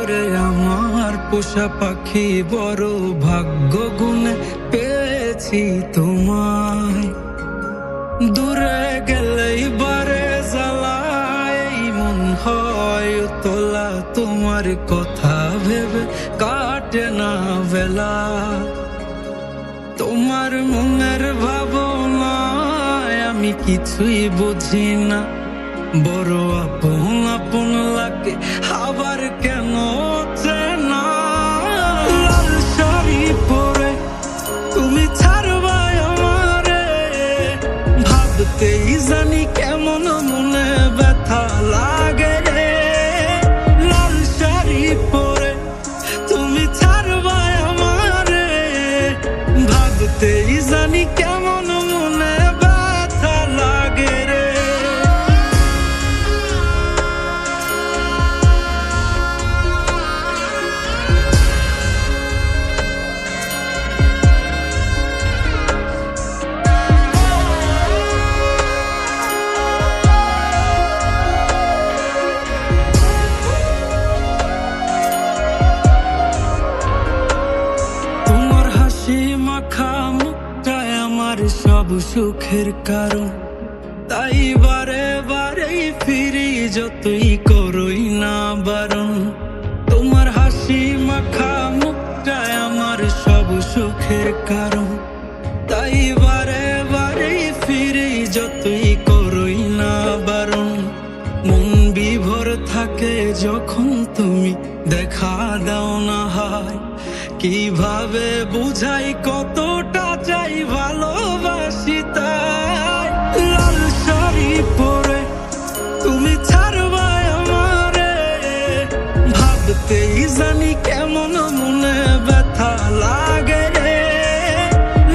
ওরে আমার পোষা পাখি বড় ভাগ্য গুণে পেয়েছি তোমায়। দূরে গেলেই বারে জ্বালায় মন হয় তোলা, তোমার কথা ভেবে কাটে না বেলা। তোমার মনের ভাবনায় আমি কিছুই বুঝি না, বড় আপন আপন লাগে আবার কেন চেনা। লাল শাড়ি পরে তুমি ছাড়বাই আমারে, ভাবতেই জানি কেমন মনে ব্যথা লাগে রে। লাল শাড়ি পরে তুমি ছাড়বাই আমারে, ভাবতেই জানি কেমন মনে ব্যথা লাগে রে। মাখা মুখটায় আমার সব সুখের কারণ, তাই বারে বারেই ফিরি যতই করই না বারণ। তোমার হাসি মাখা মুখটায় আমার সব সুখের কারণ, তাই বারে বারেই ফিরি যতই করই না বারণ। মন বিভোর থাকে যখন তুমি দেখা দাও না হয়, কিভাবে বুঝাই কতটা চাই ভালোবাসি তাই। লাল শাড়ি পরে তুমি ছাড়বাই আমারে, ভাবতেই জানি কেমন মনে ব্যথা লাগে রে।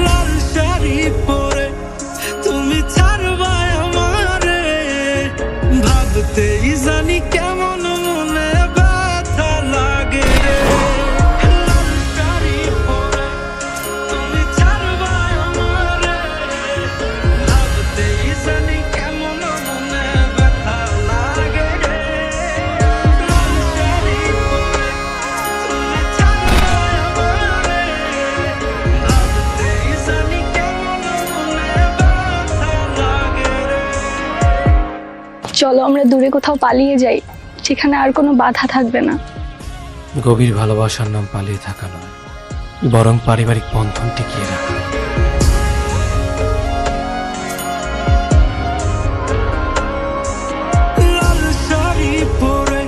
লাল শাড়ি পরে তুমি ছাড়বাই আমারে, ভাবতেই জানি কেমন মনে ব্যথা লাগে রে। চলো আমরা দূরে কোথাও পালিয়ে যাই, যেখানে আর কোনো বাধা থাকবে না। গভীর ভালোবাসার নাম পালিয়ে থাকা নয়, বরং পারিবারিক বন্ধন টিকিয়ে রাখা। লাল শাড়ি পরে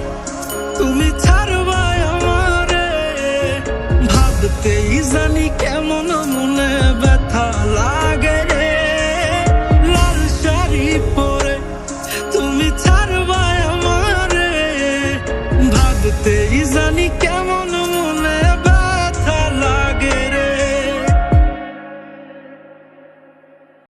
তুমি ছাড়বাই আমারে, ভাবতেই জানি কেমন মনে